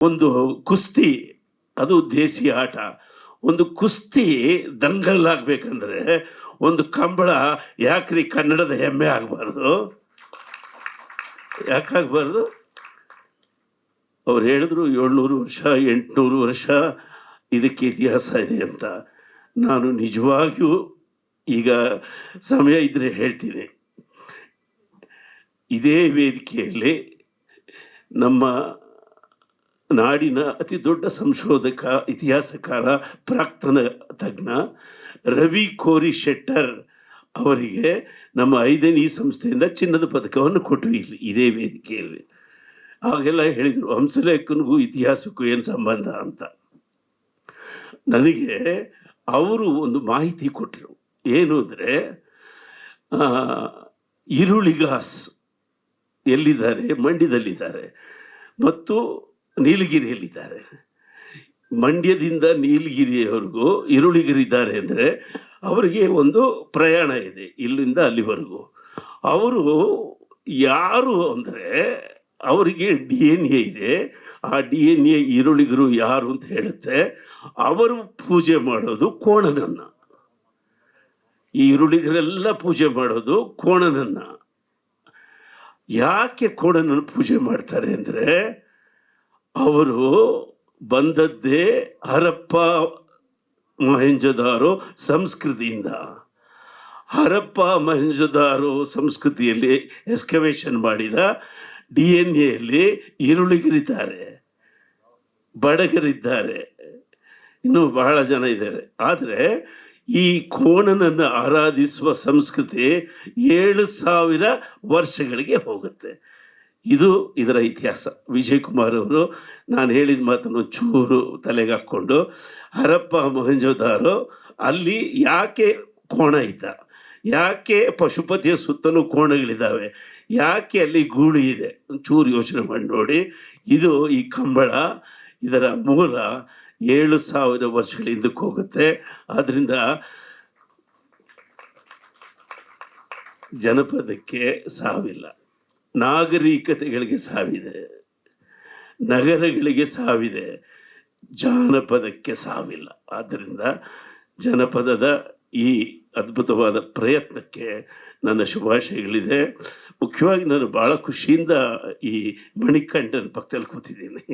ಒಂದು ಕುಸ್ತಿ, ಅದು ದೇಸಿ ಆಟ. ಒಂದು ಕುಸ್ತಿ ದಂಗಲ್ಲಾಗಬೇಕಂದ್ರೆ ಒಂದು ಕಂಬಳ ಯಾಕ್ರಿ ಕನ್ನಡದ ಹೆಮ್ಮೆ ಆಗಬಾರ್ದು? ಯಾಕಾಗಬಾರ್ದು? ಅವ್ರು ಹೇಳಿದ್ರು 700 ವರ್ಷ 800 ವರ್ಷ ಇದಕ್ಕೆ ಇತಿಹಾಸ ಇದೆ ಅಂತ. ನಾನು ನಿಜವಾಗಿಯೂ ಈಗ ಸಮಯ ಇದ್ದರೆ ಹೇಳ್ತೀನಿ. ಇದೇ ವೇದಿಕೆಯಲ್ಲಿ ನಮ್ಮ ನಾಡಿನ ಅತಿ ದೊಡ್ಡ ಸಂಶೋಧಕ, ಇತಿಹಾಸಕಾರ, ಪ್ರಾಕ್ತನ ತಜ್ಞ ರವಿ ಕೋರಿ ಶೆಟ್ಟರ್ ಅವರಿಗೆ ನಮ್ಮ 5ನೇ ಸಂಸ್ಥೆಯಿಂದ ಚಿನ್ನದ ಪದಕವನ್ನು ಕೊಟ್ಟರು ಇಲ್ಲಿ ಇದೇ ವೇದಿಕೆಯಲ್ಲಿ. ಆಗೆಲ್ಲ ಹೇಳಿದರು ಹಂಸಲೇಖನಿಗೂ ಇತಿಹಾಸಕ್ಕೂ ಏನು ಸಂಬಂಧ ಅಂತ. ನನಗೆ ಅವರು ಒಂದು ಮಾಹಿತಿ ಕೊಟ್ಟರು. ಏನು ಅಂದರೆ, ಈರುಳಿಗಾಸ್ ಎಲ್ಲಿದ್ದಾರೆ? ಮಂಡ್ಯದಲ್ಲಿದ್ದಾರೆ ಮತ್ತು ನೀಲಗಿರಿಯಲ್ಲಿದ್ದಾರೆ. ಮಂಡ್ಯದಿಂದ ನೀಲಗಿರಿಯವರೆಗೂ ಈರುಳಿಗರಿದ್ದಾರೆ ಅಂದರೆ ಅವರಿಗೆ ಒಂದು ಪ್ರಯಾಣ ಇದೆ ಇಲ್ಲಿಂದ ಅಲ್ಲಿವರೆಗೂ. ಅವರು ಯಾರು ಅಂದರೆ ಅವರಿಗೆ DNA ಇದೆ. ಆ DNA ಈರುಳಿಗರು ಯಾರು ಅಂತ ಹೇಳುತ್ತೆ. ಅವರು ಪೂಜೆ ಮಾಡೋದು ಕೋಣನನ್ನು. ಈ ಈರುಳಿಗರೆಲ್ಲ ಪೂಜೆ ಮಾಡೋದು ಕೋಣನನ್ನು. ಯಾಕೆ ಕೋಣನನ್ನು ಪೂಜೆ ಮಾಡ್ತಾರೆ ಅಂದರೆ, ಅವರು ಬಂದದ್ದೇ ಹರಪ್ಪ ಮೊಹೆಂಜೊದಾರೋ ಸಂಸ್ಕೃತಿಯಿಂದ. ಹರಪ್ಪ ಮೊಹೆಂಜೊದಾರೋ ಸಂಸ್ಕೃತಿಯಲ್ಲಿ ಎಕ್ಸ್ಕವೇಷನ್ ಮಾಡಿದ DNA ಈರುಳಿಗರಿದ್ದಾರೆ, ಬಡಗರಿದ್ದಾರೆ, ಇನ್ನೂ ಬಹಳ ಜನ ಇದ್ದಾರೆ. ಆದರೆ ಈ ಕೋಣನನ್ನು ಆರಾಧಿಸುವ ಸಂಸ್ಕೃತಿ 7000 ವರ್ಷಗಳಿಗೆ ಹೋಗುತ್ತೆ. ಇದು ಇದರ ಇತಿಹಾಸ. ವಿಜಯ್ ಕುಮಾರ್ ಅವರು ನಾನು ಹೇಳಿದ ಮಾತನ್ನು ಚೂರು ತಲೆಗೆ ಹಾಕ್ಕೊಂಡು, ಹರಪ್ಪ ಮೊಹೆಂಜೊದಾರೋ ಅಲ್ಲಿ ಯಾಕೆ ಕೋಣ ಇದ್ದ, ಯಾಕೆ ಪಶುಪತಿಯ ಸುತ್ತಲೂ ಕೋಣಗಳಿದ್ದಾವೆ, ಯಾಕೆ ಅಲ್ಲಿ ಗೂಳಿ ಇದೆ, ಚೂರು ಯೋಚನೆ ಮಾಡಿ ನೋಡಿ. ಇದು ಈ ಕಂಬಳ, ಇದರ ಮೂಲ 7000 ವರ್ಷಗಳ ಹಿಂದಕ್ಕೆ ಹೋಗುತ್ತೆ. ಆದ್ದರಿಂದ ಜನಪದಕ್ಕೆ ಸಾವಿಲ್ಲ, ನಾಗರಿಕತೆಗಳಿಗೆ ಸಾವಿದೆ, ನಗರಗಳಿಗೆ ಸಾವಿದೆ, ಜಾನಪದಕ್ಕೆ ಸಾವಿಲ್ಲ. ಆದ್ದರಿಂದ ಜನಪದದ ಈ ಅದ್ಭುತವಾದ ಪ್ರಯತ್ನಕ್ಕೆ ನನ್ನ ಶುಭಾಶಯಗಳಿದೆ. ಮುಖ್ಯವಾಗಿ ನಾನು ಭಾಳ ಖುಷಿಯಿಂದ ಈ ಮಣಿಕಂಠನ ಪಕ್ಕದಲ್ಲಿ ಕೂತಿದ್ದೀನಿ.